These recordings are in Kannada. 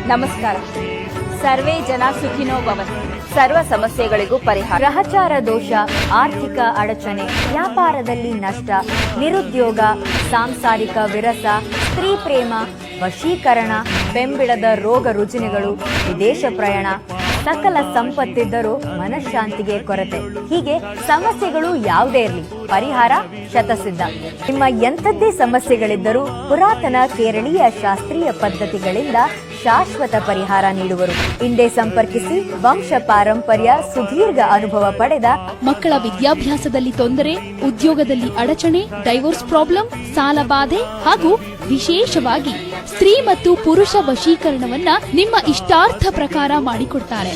ನಮಸ್ಕಾರ. ಸರ್ವೇ ಜನ ಸುಖಿನೋ ಭವಂತು. ಸರ್ವ ಸಮಸ್ಯೆಗಳಿಗೂ ಪರಿಹಾರ. ಗ್ರಹಚಾರ ದೋಷ, ಆರ್ಥಿಕ ಅಡಚಣೆ, ವ್ಯಾಪಾರದಲ್ಲಿ ನಷ್ಟ, ನಿರುದ್ಯೋಗ, ಸಾಂಸಾರಿಕ ವಿರಸ, ಸ್ತ್ರೀ ಪ್ರೇಮ, ವಶೀಕರಣ, ಬೆಂಬಿಡದ ರೋಗ ರುಜಿನಗಳು, ವಿದೇಶ ಪ್ರಯಾಣ, ಸಕಲ ಸಂಪತ್ತಿದ್ದರೂ ಮನಃಶಾಂತಿಗೆ ಕೊರತೆ. ಹೀಗೆ ಸಮಸ್ಯೆಗಳು ಯಾವುದೇ ಇರಲಿ, ಪರಿಹಾರ ಶತಸಿದ್ಧ. ನಿಮ್ಮ ಎಂಥದ್ದೇ ಸಮಸ್ಯೆಗಳಿದ್ದರೂ ಪುರಾತನ ಕೇರಳೀಯ ಶಾಸ್ತ್ರೀಯ ಪದ್ಧತಿಗಳಿಂದ ಶಾಶ್ವತ ಪರಿಹಾರ ನೀಡುವರು. ಹಿಂದೆ ಸಂಪರ್ಕಿಸಿ. ವಂಶ ಪಾರಂಪರ್ಯ, ಸುದೀರ್ಘ ಅನುಭವ ಪಡೆದ ಮಕ್ಕಳ ವಿದ್ಯಾಭ್ಯಾಸದಲ್ಲಿ ತೊಂದರೆ, ಉದ್ಯೋಗದಲ್ಲಿ ಅಡಚಣೆ, ಡೈವೋರ್ಸ್ ಪ್ರಾಬ್ಲಮ್, ಸಾಲ ಬಾಧೆ ಹಾಗೂ ವಿಶೇಷವಾಗಿ ಸ್ತ್ರೀ ಮತ್ತು ಪುರುಷ ವಶೀಕರಣವನ್ನ ನಿಮ್ಮ ಇಷ್ಟಾರ್ಥ ಪ್ರಕಾರ ಮಾಡಿಕೊಡ್ತಾರೆ.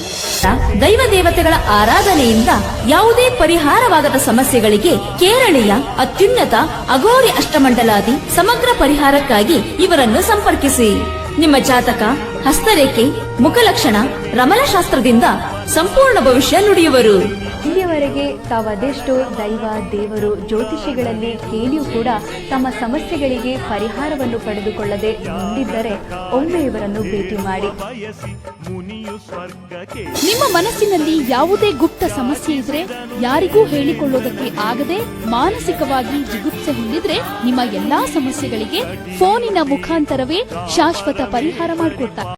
ದೈವ ದೇವತೆಗಳ ಆರಾಧನೆಯಿಂದ ಯಾವುದೇ ಪರಿಹಾರವಾಗದ ಸಮಸ್ಯೆಗಳಿಗೆ ಕೇರಳೀಯ ಅತ್ಯುನ್ನತ ಅಘೋರಿ ಅಷ್ಟಮಂಡಲಾದಿ ಸಮಗ್ರ ಪರಿಹಾರಕ್ಕಾಗಿ ಇವರನ್ನು ಸಂಪರ್ಕಿಸಿ. ನಿಮ್ಮ ಜಾತಕ, ಹಸ್ತರೇಖೆ, ಮುಖಲಕ್ಷಣ, ರಮಣಶಾಸ್ತ್ರದಿಂದ ಸಂಪೂರ್ಣ ಭವಿಷ್ಯ ನುಡಿಯುವರು. ಇಲ್ಲಿಯವರೆಗೆ ತಾವದೆಷ್ಟೋ ದೈವ ದೇವರು ಜ್ಯೋತಿಷಿಗಳಲ್ಲಿ ಕೇಳಿಯೂ ಕೂಡ ತಮ್ಮ ಸಮಸ್ಯೆಗಳಿಗೆ ಪರಿಹಾರವನ್ನು ಪಡೆದುಕೊಳ್ಳದೆ ಮುಂದಿದ್ದರೆ ಒಮ್ಮೆ ಇವರನ್ನು ಭೇಟಿ ಮಾಡಿ. ನಿಮ್ಮ ಮನಸ್ಸಿನಲ್ಲಿ ಯಾವುದೇ ಗುಪ್ತ ಸಮಸ್ಯೆ ಇದ್ರೆ, ಯಾರಿಗೂ ಹೇಳಿಕೊಳ್ಳೋದಕ್ಕೆ ಆಗದೆ ಮಾನಸಿಕವಾಗಿ ಜಿಗುಪ್ಸೆ ಹೊಂದಿದ್ರೆ, ನಿಮ್ಮ ಎಲ್ಲಾ ಸಮಸ್ಯೆಗಳಿಗೆ ಫೋನಿನ ಮುಖಾಂತರವೇ ಶಾಶ್ವತ ಪರಿಹಾರ ಮಾಡಿಕೊಡ್ತಾರೆ.